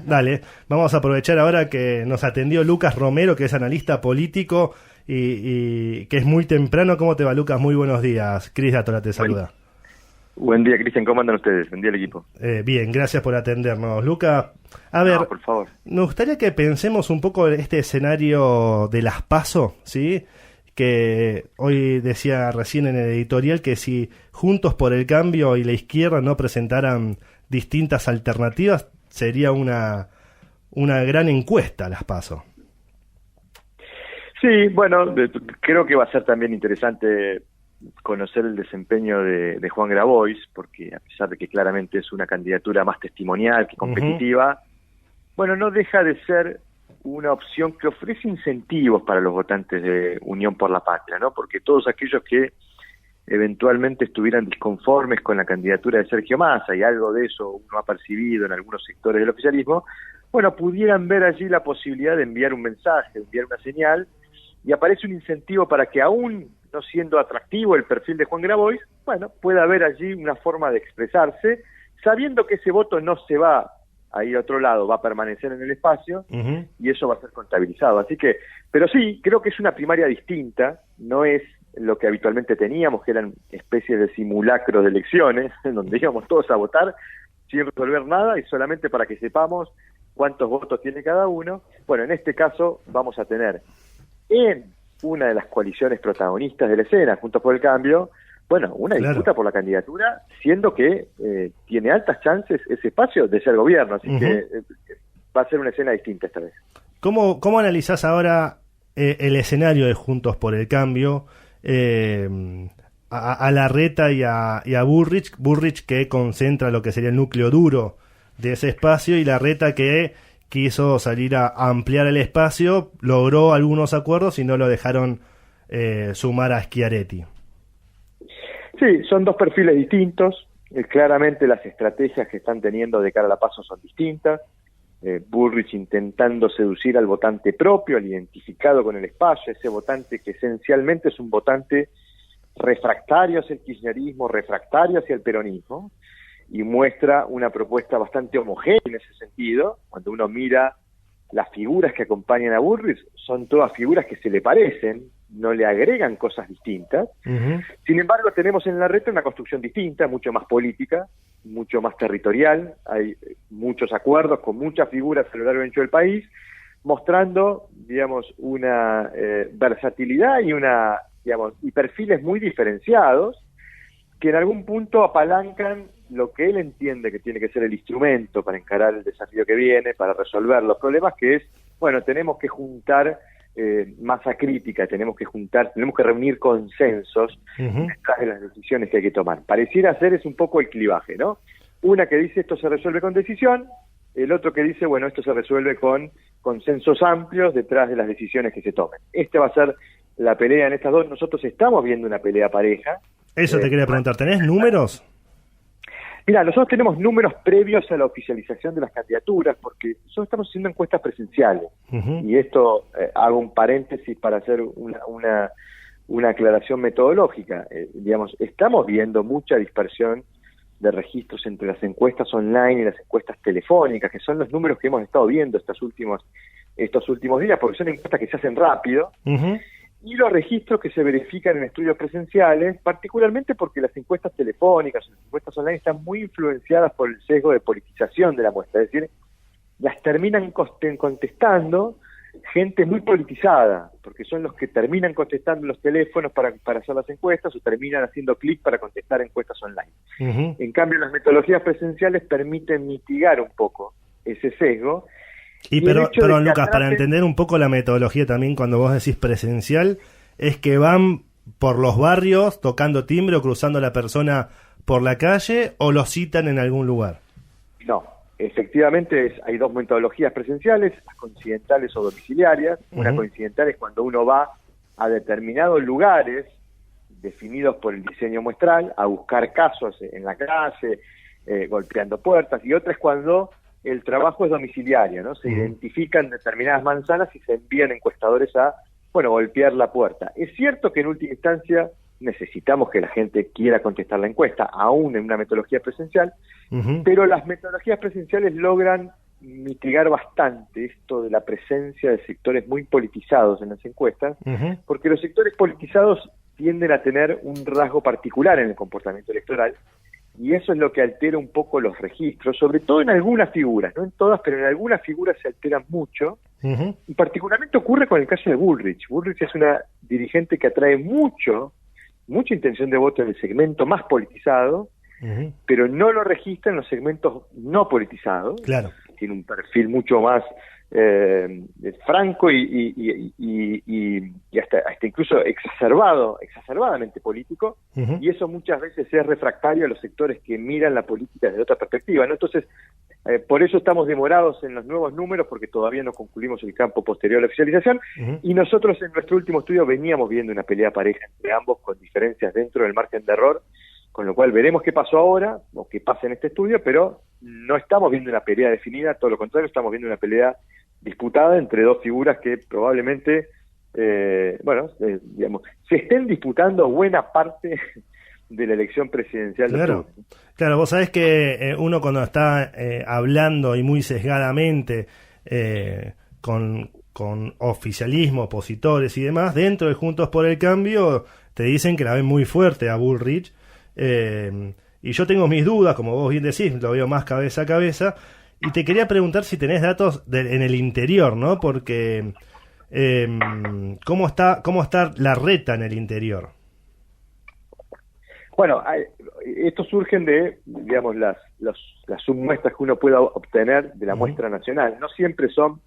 Dale, vamos a aprovechar ahora que nos atendió Lucas Romero, que es analista político y que es muy temprano. ¿Cómo te va, Lucas? Muy buenos días. Cris Dátola te saluda. Buen día, Cristian. ¿Cómo andan ustedes? Buen día al equipo. Bien, gracias por atendernos. Lucas, a ver, por favor. Me gustaría que pensemos un poco en este escenario de las PASO, ¿sí? Que hoy decía recién en el editorial que si Juntos por el Cambio y la izquierda no presentaran distintas alternativas, sería una gran encuesta las PASO. Sí, bueno, creo que va a ser también interesante conocer el desempeño de Juan Grabois, porque a pesar de que claramente es una candidatura más testimonial que competitiva, bueno, no deja de ser una opción que ofrece incentivos para los votantes de Unión por la Patria, ¿no? Porque todos aquellos que eventualmente estuvieran disconformes con la candidatura de Sergio Massa, y algo de eso uno ha percibido en algunos sectores del oficialismo, bueno, pudieran ver allí la posibilidad de enviar un mensaje, enviar una señal, y aparece un incentivo para que aún no siendo atractivo el perfil de Juan Grabois, bueno, pueda haber allí una forma de expresarse, sabiendo que ese voto no se va a ir a otro lado, va a permanecer en el espacio, y eso va a ser contabilizado. Así que, pero sí, creo que es una primaria distinta, no es lo que habitualmente teníamos, que eran especies de simulacros de elecciones, en donde íbamos todos a votar sin resolver nada y solamente para que sepamos cuántos votos tiene cada uno. Bueno, en este caso vamos a tener en una de las coaliciones protagonistas de la escena, Juntos por el Cambio, bueno, una disputa por la candidatura, siendo que tiene altas chances ese espacio de ser gobierno, así que va a ser una escena distinta esta vez. ¿Cómo analizás ahora el escenario de Juntos por el Cambio, a Larreta y a Bullrich que concentra lo que sería el núcleo duro de ese espacio, y Larreta que quiso salir a ampliar el espacio, logró algunos acuerdos y no lo dejaron sumar a Schiaretti? Sí, son dos perfiles distintos, claramente las estrategias que están teniendo de cara a la PASO son distintas. Bullrich intentando seducir al votante propio, al identificado con el espacio, ese votante que esencialmente es un votante refractario hacia el kirchnerismo, refractario hacia el peronismo, y muestra una propuesta bastante homogénea en ese sentido. Cuando uno mira las figuras que acompañan a Bullrich, son todas figuras que se le parecen, no le agregan cosas distintas. Sin embargo, tenemos en Larreta una construcción distinta, mucho más política, mucho más territorial, hay muchos acuerdos con muchas figuras a lo largo y ancho del país, mostrando, digamos, una versatilidad y perfiles muy diferenciados, que en algún punto apalancan lo que él entiende que tiene que ser el instrumento para encarar el desafío que viene, para resolver los problemas, que es, bueno, tenemos que juntar masa crítica, tenemos que reunir consensos detrás de las decisiones que hay que tomar. Pareciera ser es un poco el clivaje, ¿no? Una que dice esto se resuelve con decisión, el otro que dice, bueno, esto se resuelve con consensos amplios detrás de las decisiones que se tomen. Esta va a ser la pelea en estas dos. Nosotros estamos viendo una pelea pareja. Eso te quería preguntar, ¿tenés números? Mira, nosotros tenemos números previos a la oficialización de las candidaturas, porque nosotros estamos haciendo encuestas presenciales, y esto hago un paréntesis para hacer una aclaración metodológica. Digamos, estamos viendo mucha dispersión de registros entre las encuestas online y las encuestas telefónicas, que son los números que hemos estado viendo estos últimos días, porque son encuestas que se hacen rápido, y los registros que se verifican en estudios presenciales, particularmente porque las encuestas telefónicas, las encuestas online están muy influenciadas por el sesgo de politización de la muestra, es decir, las terminan contestando gente muy politizada, porque son los que terminan contestando los teléfonos para hacer las encuestas, o terminan haciendo clic para contestar encuestas online. En cambio, las metodologías presenciales permiten mitigar un poco ese sesgo. Pero Lucas, para entender un poco la metodología también, cuando vos decís presencial, es que van por los barrios tocando timbre o cruzando a la persona por la calle, o lo citan en algún lugar. No, efectivamente hay dos metodologías presenciales, las coincidentales o domiciliarias. Una coincidental es cuando uno va a determinados lugares definidos por el diseño muestral a buscar casos en la calle, golpeando puertas, y otra es cuando el trabajo es domiciliario, ¿no? Se identifican determinadas manzanas y se envían encuestadores a, golpear la puerta. Es cierto que en última instancia necesitamos que la gente quiera contestar la encuesta, aún en una metodología presencial, pero las metodologías presenciales logran mitigar bastante esto de la presencia de sectores muy politizados en las encuestas, porque los sectores politizados tienden a tener un rasgo particular en el comportamiento electoral, y eso es lo que altera un poco los registros, sobre todo en algunas figuras, no en todas, pero en algunas figuras se alteran mucho, y particularmente ocurre con el caso de Bullrich. Bullrich es una dirigente que atrae mucha intención de voto en el segmento más politizado, pero no lo registra en los segmentos no politizados. Claro. Tiene un perfil mucho más franco y hasta incluso exacerbadamente político, y eso muchas veces es refractario a los sectores que miran la política desde otra perspectiva, ¿no? Entonces, por eso estamos demorados en los nuevos números, porque todavía no concluimos el campo posterior a la oficialización, y nosotros en nuestro último estudio veníamos viendo una pelea pareja entre ambos con diferencias dentro del margen de error, con lo cual veremos qué pasó ahora, o qué pasa en este estudio, pero no estamos viendo una pelea definida, todo lo contrario, estamos viendo una pelea disputada entre dos figuras que probablemente, digamos, se estén disputando buena parte de la elección presidencial. Claro, claro, vos sabés que uno cuando está hablando y muy sesgadamente con oficialismo, opositores y demás, dentro de Juntos por el Cambio te dicen que la ven muy fuerte a Bullrich, y yo tengo mis dudas, como vos bien decís, lo veo más cabeza a cabeza, y te quería preguntar si tenés datos en el interior, ¿no? Porque ¿cómo está la reta en el interior? Bueno, estos surgen de, digamos, las submuestras que uno pueda obtener de la muestra nacional. No siempre son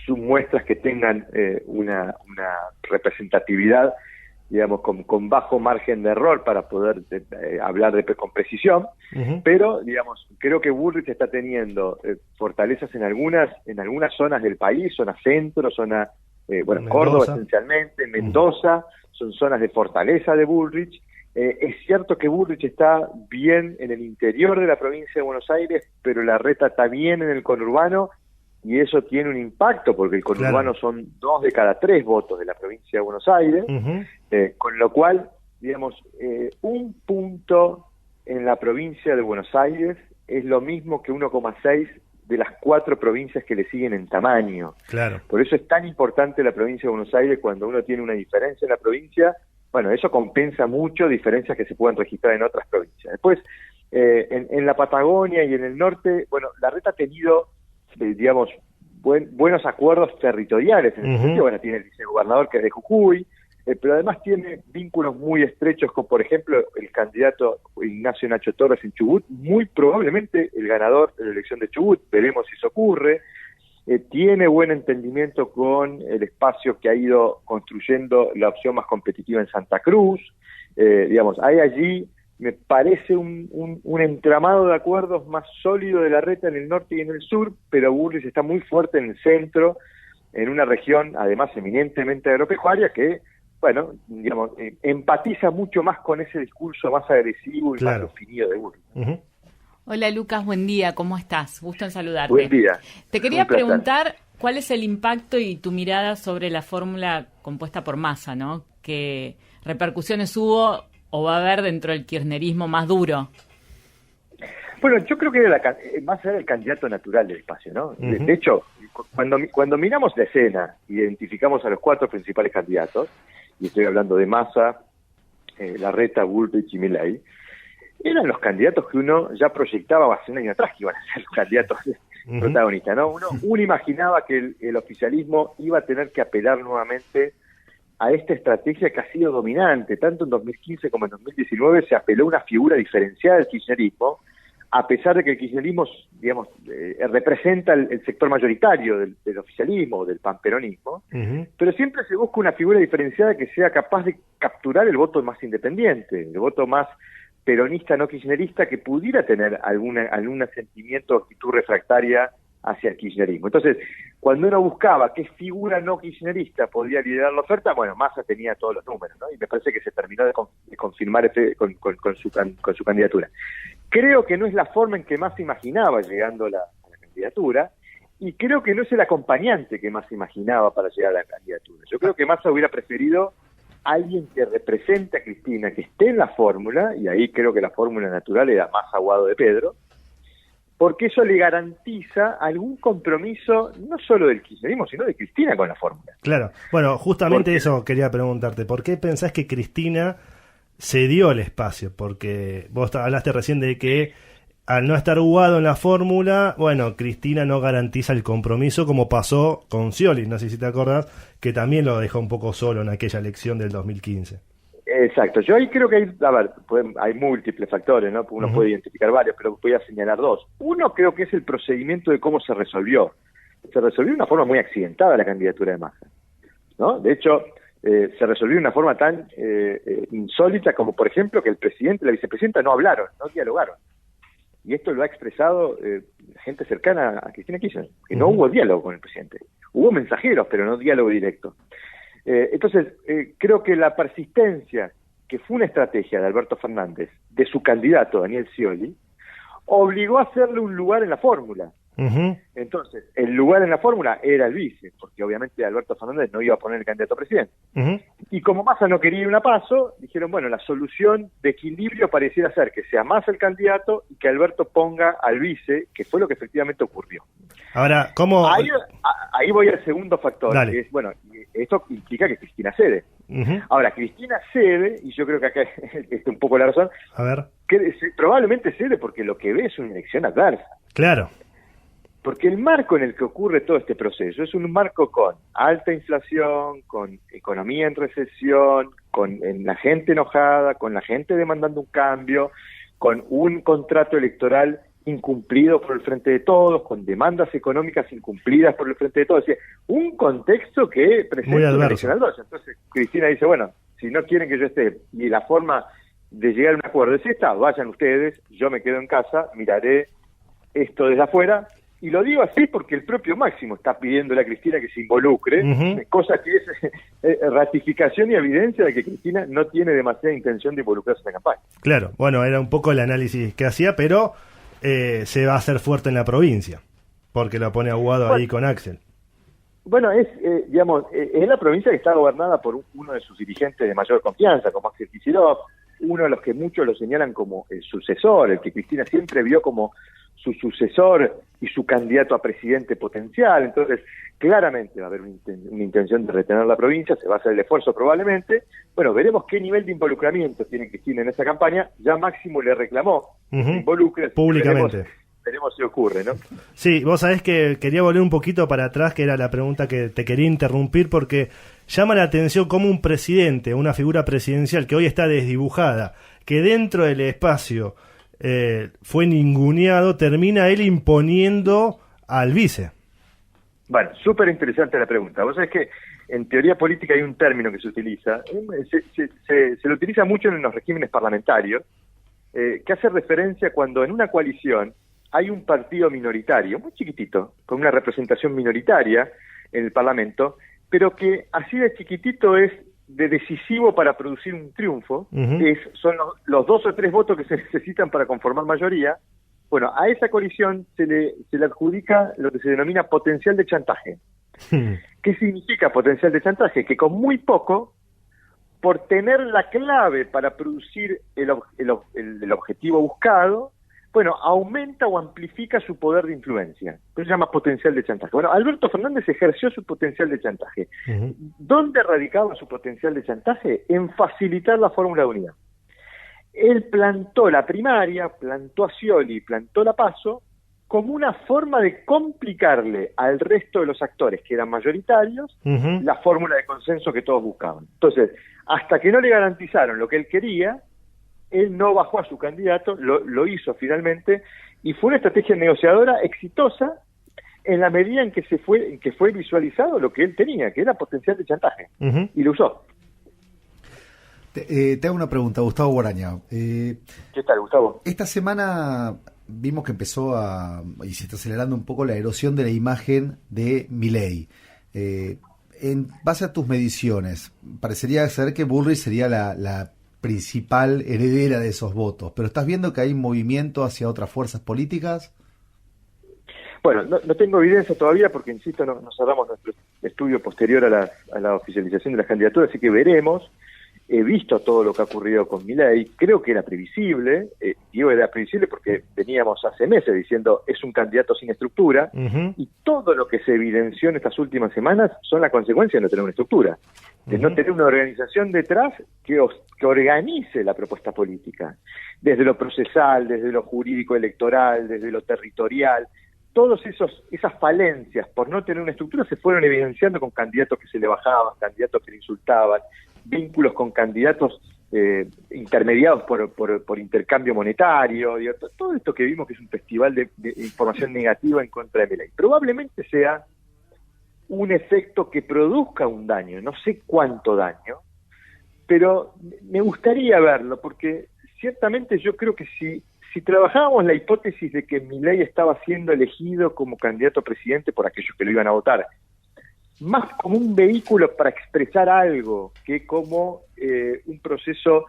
submuestras que tengan una representatividad, digamos, con bajo margen de error para poder hablar con precisión, pero, digamos, creo que Bullrich está teniendo fortalezas en algunas zonas del país, zona centro, zona, Mendoza. Córdoba esencialmente, Mendoza, son zonas de fortaleza de Bullrich. Es cierto que Bullrich está bien en el interior de la provincia de Buenos Aires, pero la reta está bien en el conurbano, y eso tiene un impacto, porque el conurbano son 2 de cada 3 votos de la provincia de Buenos Aires, con lo cual, digamos, un punto en la provincia de Buenos Aires es lo mismo que 1,6 de las 4 provincias que le siguen en tamaño. Claro. Por eso es tan importante la provincia de Buenos Aires. Cuando uno tiene una diferencia en la provincia, bueno, eso compensa mucho diferencias que se pueden registrar en otras provincias. Después, en la Patagonia y en el norte, bueno, la reta ha tenido, digamos, buenos acuerdos territoriales en ese sentido. Bueno, tiene el vicegobernador que es de Jujuy, pero además tiene vínculos muy estrechos con, por ejemplo, el candidato Ignacio Nacho Torres en Chubut, muy probablemente el ganador de la elección de Chubut, veremos si eso ocurre. Tiene buen entendimiento con el espacio que ha ido construyendo la opción más competitiva en Santa Cruz. Digamos, hay allí, me parece, un entramado de acuerdos más sólido de la reta en el norte y en el sur, pero Bullrich está muy fuerte en el centro, en una región además eminentemente agropecuaria que, bueno, digamos, empatiza mucho más con ese discurso más agresivo y más definido de Bullrich. Hola Lucas, buen día, ¿cómo estás? Gusto en saludarte. Buen día. Te quería preguntar cuál es el impacto y tu mirada sobre la fórmula compuesta por Massa, ¿no? ¿Qué repercusiones hubo o va a haber dentro del kirchnerismo más duro? Bueno, yo creo que Massa era el candidato natural del espacio, ¿no? De hecho, cuando miramos la escena, identificamos a los 4 principales candidatos, y estoy hablando de Massa, Larreta, Bullrich y Milei, eran los candidatos que uno ya proyectaba hace un año atrás que iban a ser los candidatos protagonistas, ¿no? Uno imaginaba que el oficialismo iba a tener que apelar nuevamente a esta estrategia que ha sido dominante, tanto en 2015 como en 2019 se apeló a una figura diferenciada del kirchnerismo, a pesar de que el kirchnerismo, digamos, representa el sector mayoritario del oficialismo, del panperonismo, pero siempre se busca una figura diferenciada que sea capaz de capturar el voto más independiente, el voto más peronista no kirchnerista, que pudiera tener algún sentimiento o actitud refractaria hacia el kirchnerismo. Entonces, cuando uno buscaba qué figura no kirchnerista podía liderar la oferta, bueno, Massa tenía todos los números, ¿no? Y me parece que se terminó de confirmar con su candidatura. Creo que no es la forma en que Massa imaginaba llegando a la candidatura, y creo que no es el acompañante que Massa imaginaba para llegar a la candidatura. Yo creo que Massa hubiera preferido alguien que represente a Cristina, que esté en la fórmula, y ahí creo que la fórmula natural era Massa Guado de Pedro, porque eso le garantiza algún compromiso, no solo del kirchnerismo, sino de Cristina con la fórmula. Claro, bueno, justamente Porque, eso quería preguntarte, ¿por qué pensás que Cristina se dio el espacio? Porque vos hablaste recién de que al no estar Guado en la fórmula, bueno, Cristina no garantiza el compromiso como pasó con Scioli, no sé si te acordás, que también lo dejó un poco solo en aquella elección del 2015. exacto, yo ahí creo que hay múltiples factores, ¿no? Uno puede identificar varios, pero voy a señalar dos. Uno creo que es el procedimiento de cómo se resolvió. Se resolvió de una forma muy accidentada la candidatura de Massa, ¿no? De hecho, se resolvió de una forma tan insólita como, por ejemplo, que el presidente y la vicepresidenta no hablaron, no dialogaron. Y esto lo ha expresado gente cercana a Cristina Kirchner, que no hubo diálogo con el presidente. Hubo mensajeros, pero no diálogo directo. Entonces, creo que la persistencia, que fue una estrategia de Alberto Fernández, de su candidato Daniel Scioli, obligó a hacerle un lugar en la fórmula. Entonces, el lugar en la fórmula era el vice, porque obviamente Alberto Fernández no iba a poner el candidato a presidente. Y como Massa no quería ir una paso, dijeron, bueno, la solución de equilibrio pareciera ser que sea Massa el candidato y que Alberto ponga al vice, que fue lo que efectivamente ocurrió. Ahora, ¿cómo...? Ahí voy al segundo factor, Dale. que es, bueno, esto implica que Cristina cede. Ahora, Cristina cede, y yo creo que acá es un poco la razón, A ver. que probablemente cede porque lo que ve es una elección adversa. Claro. Porque el marco en el que ocurre todo este proceso es un marco con alta inflación, con economía en recesión, con la gente enojada, con la gente demandando un cambio, con un contrato electoral incumplido por el Frente de Todos, con demandas económicas incumplidas por el Frente de Todos. Es decir, un contexto que presenta una elección adversa. Entonces Cristina dice, bueno, si no quieren que yo esté y la forma de llegar a un acuerdo es esta, vayan ustedes, yo me quedo en casa, miraré esto desde afuera. Y lo digo así porque el propio Máximo está pidiéndole a Cristina que se involucre, cosa que es ratificación y evidencia de que Cristina no tiene demasiada intención de involucrarse en la campaña. Claro, bueno, era un poco el análisis que hacía, pero se va a hacer fuerte en la provincia, porque lo pone aguado ahí con Axel. Bueno, es la provincia que está gobernada por uno de sus dirigentes de mayor confianza, como Axel Kicillof, uno de los que muchos lo señalan como el sucesor, el que Cristina siempre vio como su sucesor y su candidato a presidente potencial. Entonces, claramente va a haber una intención de retener la provincia, se va a hacer el esfuerzo probablemente. Bueno, veremos qué nivel de involucramiento tiene Cristina en esa campaña. Ya Máximo le reclamó que se involucre públicamente. Veremos si ocurre, ¿no? Sí, vos sabés que quería volver un poquito para atrás, que era la pregunta que te quería interrumpir, porque llama la atención cómo un presidente, una figura presidencial que hoy está desdibujada, que dentro del espacio fue ninguneado, termina él imponiendo al vice. Bueno, súper interesante la pregunta. Vos sabés que en teoría política hay un término que se utiliza, se lo utiliza mucho en los regímenes parlamentarios, que hace referencia cuando en una coalición hay un partido minoritario, muy chiquitito, con una representación minoritaria en el Parlamento, pero que así de chiquitito es de decisivo para producir un triunfo, son los 2 o 3 votos que se necesitan para conformar mayoría. Bueno, a esa coalición se le adjudica lo que se denomina potencial de chantaje. ¿Qué significa potencial de chantaje? Que con muy poco, por tener la clave para producir el objetivo buscado, bueno, aumenta o amplifica su poder de influencia. Eso se llama potencial de chantaje. Bueno, Alberto Fernández ejerció su potencial de chantaje. ¿Dónde radicaba su potencial de chantaje? En facilitar la fórmula de unidad. Él plantó la primaria, plantó a Scioli, plantó la PASO, como una forma de complicarle al resto de los actores que eran mayoritarios la fórmula de consenso que todos buscaban. Entonces, hasta que no le garantizaron lo que él quería, él no bajó a su candidato, lo hizo finalmente, y fue una estrategia negociadora exitosa en la medida en que fue visualizado lo que él tenía, que era potencial de chantaje, y lo usó. Te hago una pregunta, Gustavo Guaraña. ¿Qué tal, Gustavo? Esta semana vimos que empezó y se está acelerando un poco la erosión de la imagen de Milei. En base a tus mediciones, parecería ser que Bullrich sería la principal heredera de esos votos, pero ¿estás viendo que hay movimiento hacia otras fuerzas políticas? Bueno, no tengo evidencia todavía porque, insisto, no cerramos nuestro estudio posterior a la oficialización de las candidaturas, así que veremos. he visto todo lo que ha ocurrido con Milei, creo que era previsible, digo era previsible porque veníamos hace meses diciendo es un candidato sin estructura, y todo lo que se evidenció en estas últimas semanas son la consecuencia de no tener una estructura, de no tener una organización detrás que organice la propuesta política, desde lo procesal, desde lo jurídico electoral, desde lo territorial. Todas esas falencias por no tener una estructura se fueron evidenciando con candidatos que se le bajaban, candidatos que le insultaban, vínculos con candidatos intermediados por intercambio monetario, digo, todo esto que vimos que es un festival de información negativa en contra de Milei. Probablemente sea un efecto que produzca un daño, no sé cuánto daño, pero me gustaría verlo, porque ciertamente yo creo que si trabajábamos la hipótesis de que Milei estaba siendo elegido como candidato a presidente por aquellos que lo iban a votar, más como un vehículo para expresar algo que como un proceso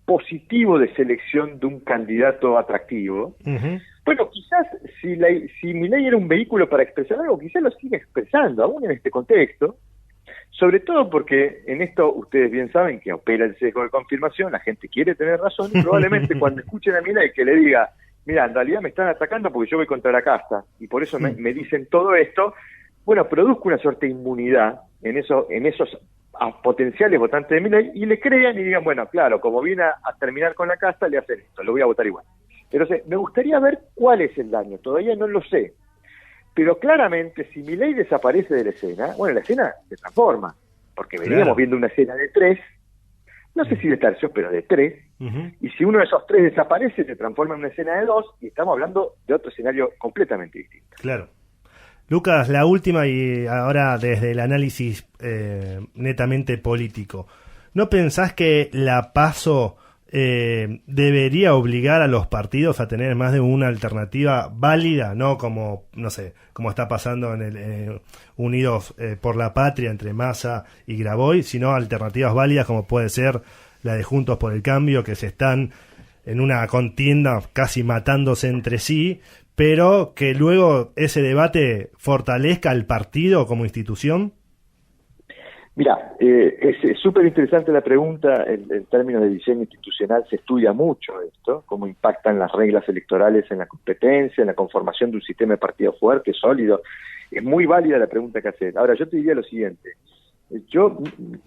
positivo de selección de un candidato atractivo, bueno, quizás si Milei era un vehículo para expresar algo, quizás lo sigue expresando, aún en este contexto, sobre todo porque en esto ustedes bien saben que opera el sesgo de confirmación, la gente quiere tener razón, y probablemente cuando escuchen a Milei que le diga, mira, en realidad me están atacando porque yo voy contra la casta, y por eso me dicen todo esto, bueno, produzca una suerte de inmunidad en esos potenciales votantes de Milei y le crean y digan, bueno, claro, como viene a terminar con la casta, le hacen esto, lo voy a votar igual. Entonces, me gustaría ver cuál es el daño, todavía no lo sé, pero claramente si Milei desaparece de la escena, bueno, la escena se transforma, porque veníamos viendo una escena de 3, no sé si de tercios, pero de 3, y si uno de esos 3 desaparece, se transforma en una escena de 2, y estamos hablando de otro escenario completamente distinto. Claro. Lucas, la última y ahora desde el análisis netamente político. ¿No pensás que la PASO debería obligar a los partidos a tener más de una alternativa válida? No como, no sé, como está pasando en el Unidos por la Patria entre Massa y Graboy, sino alternativas válidas como puede ser la de Juntos por el Cambio, que se están en una contienda casi matándose entre sí, pero que luego ese debate fortalezca al partido como institución? Mira, es súper interesante la pregunta. En términos de diseño institucional se estudia mucho esto, cómo impactan las reglas electorales en la competencia, en la conformación de un sistema de partido fuerte, sólido. Es muy válida la pregunta que haces. Ahora, yo te diría lo siguiente. Yo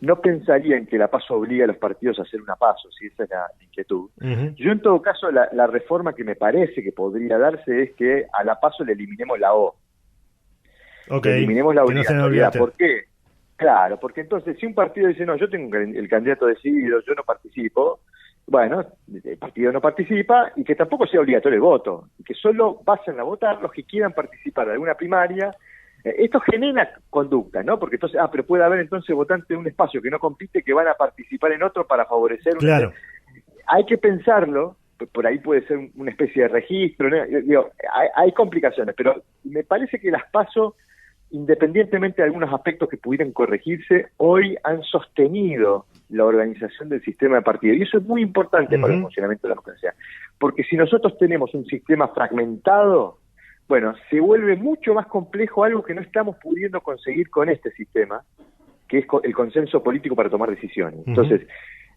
no pensaría en que la PASO obliga a los partidos a hacer una PASO, si esa es la inquietud. Yo, en todo caso, la reforma que me parece que podría darse es que a la PASO le eliminemos la O. Le eliminemos la obligatoriedad. ¿Por qué? Claro, porque entonces si un partido dice, no, yo tengo el candidato decidido, yo no participo, bueno, el partido no participa y que tampoco sea obligatorio el voto, y que solo pasen a votar los que quieran participar de alguna primaria. Esto genera conducta, ¿no? Porque entonces, pero puede haber entonces votantes de un espacio que no compite que van a participar en otro para favorecer. Claro. Hay que pensarlo, por ahí puede ser una especie de registro, ¿no? Digo, hay complicaciones, pero me parece que las PASO, independientemente de algunos aspectos que pudieran corregirse, hoy han sostenido la organización del sistema de partido. Y eso es muy importante para el funcionamiento de la democracia. Porque si nosotros tenemos un sistema fragmentado, bueno, se vuelve mucho más complejo algo que no estamos pudiendo conseguir con este sistema, que es el consenso político para tomar decisiones. Entonces,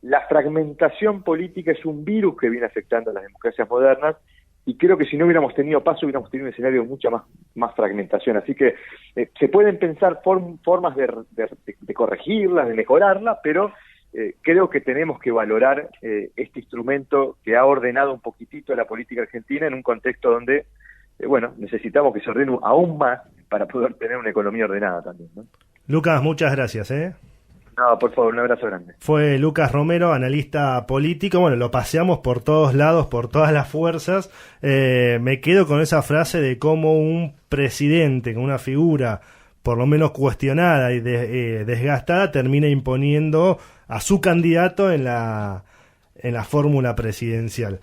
la fragmentación política es un virus que viene afectando a las democracias modernas, y creo que si no hubiéramos tenido PASO, hubiéramos tenido un escenario de mucha más fragmentación. Así que se pueden pensar formas de corregirlas, de mejorarlas, pero creo que tenemos que valorar este instrumento que ha ordenado un poquitito la política argentina en un contexto donde, bueno, necesitamos que se ordene aún más para poder tener una economía ordenada también, ¿no? Lucas, muchas gracias, No, por favor, un abrazo grande. Fue Lucas Romero, analista político. Bueno, lo paseamos por todos lados, por todas las fuerzas. Me quedo con esa frase de cómo un presidente, con una figura por lo menos cuestionada y desgastada, termina imponiendo a su candidato en la fórmula presidencial.